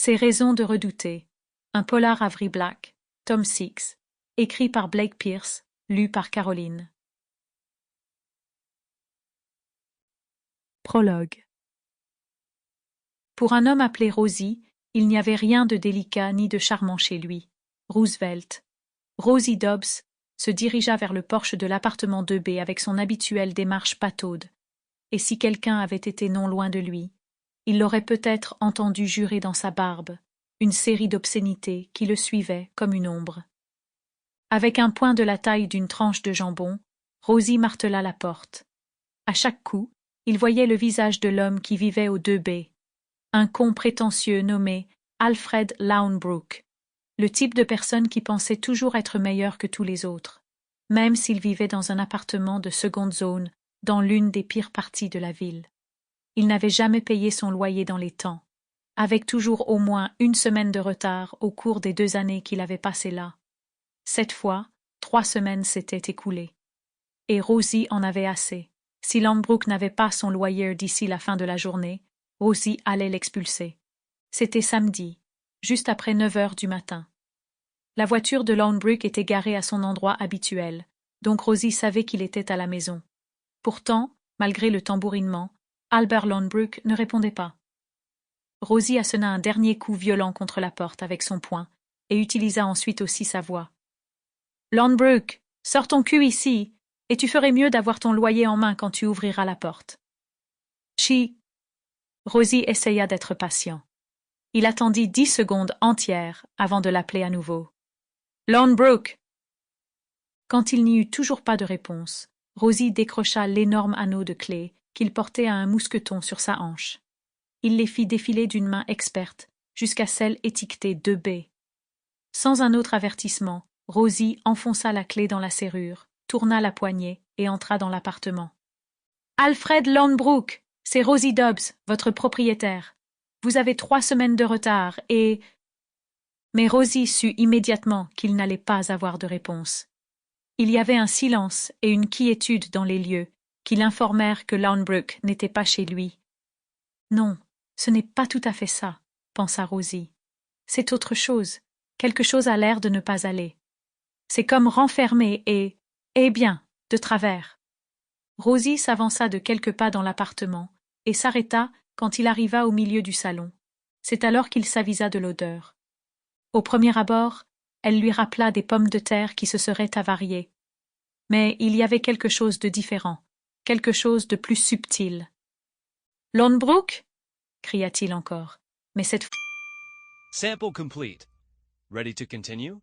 Ses raisons de redouter. Un polar Avery Black, tome 6, écrit par Blake Pierce, lu par Caroline. Prologue. Pour un homme appelé Rosie, il n'y avait rien de délicat ni de charmant chez lui. Roosevelt. Rosie Dobbs se dirigea vers le porche de l'appartement 2B avec son habituelle démarche pataude, et si quelqu'un avait été non loin de lui, il l'aurait peut-être entendu jurer dans sa barbe, une série d'obscénités qui le suivaient comme une ombre. Avec un poing de la taille d'une tranche de jambon, Rosie martela la porte. À chaque coup, il voyait le visage de l'homme qui vivait au 2B, un con prétentieux nommé Alfred Lownbrook, le type de personne qui pensait toujours être meilleur que tous les autres, même s'il vivait dans un appartement de seconde zone dans l'une des pires parties de la ville. Il n'avait jamais payé son loyer dans les temps, avec toujours au moins une semaine de retard au cours des 2 années qu'il avait passées là. Cette fois, 3 semaines s'étaient écoulées. Et Rosie en avait assez. Si Lownbrook n'avait pas son loyer d'ici la fin de la journée, Rosie allait l'expulser. C'était samedi, juste après 9 heures du matin. La voiture de Lownbrook était garée à son endroit habituel, donc Rosie savait qu'il était à la maison. Pourtant, malgré le tambourinement, Albert Lownbrook ne répondait pas. Rosie assena un dernier coup violent contre la porte avec son poing et utilisa ensuite aussi sa voix. « Lownbrook, sors ton cul ici, et tu ferais mieux d'avoir ton loyer en main quand tu ouvriras la porte. » Chi. Rosie essaya d'être patient. Il attendit 10 secondes entières avant de l'appeler à nouveau. « Lownbrook !» Quand il n'y eut toujours pas de réponse, Rosie décrocha l'énorme anneau de clé qu'il portait à un mousqueton sur sa hanche. Il les fit défiler d'une main experte jusqu'à celle étiquetée 2B. Sans un autre avertissement, Rosie enfonça la clé dans la serrure, tourna la poignée et entra dans l'appartement. « Alfred Lownbrook, c'est Rosie Dobbs, votre propriétaire. Vous avez 3 semaines de retard et… » Mais Rosie sut immédiatement qu'il n'allait pas avoir de réponse. Il y avait un silence et une quiétude dans les lieux qui l'informèrent que Lownbrook n'était pas chez lui. « Non, ce n'est pas tout à fait ça, » pensa Rosie. « C'est autre chose, quelque chose a l'air de ne pas aller. C'est comme renfermé et… eh bien, de travers. » Rosie s'avança de quelques pas dans l'appartement et s'arrêta quand il arriva au milieu du salon. C'est alors qu'il s'avisa de l'odeur. Au premier abord, elle lui rappela des pommes de terre qui se seraient avariées. Mais il y avait quelque chose de différent, quelque chose de plus subtil. « Lownbrook » cria-t-il encore, mais cette fois… Sample complete. Ready to continue?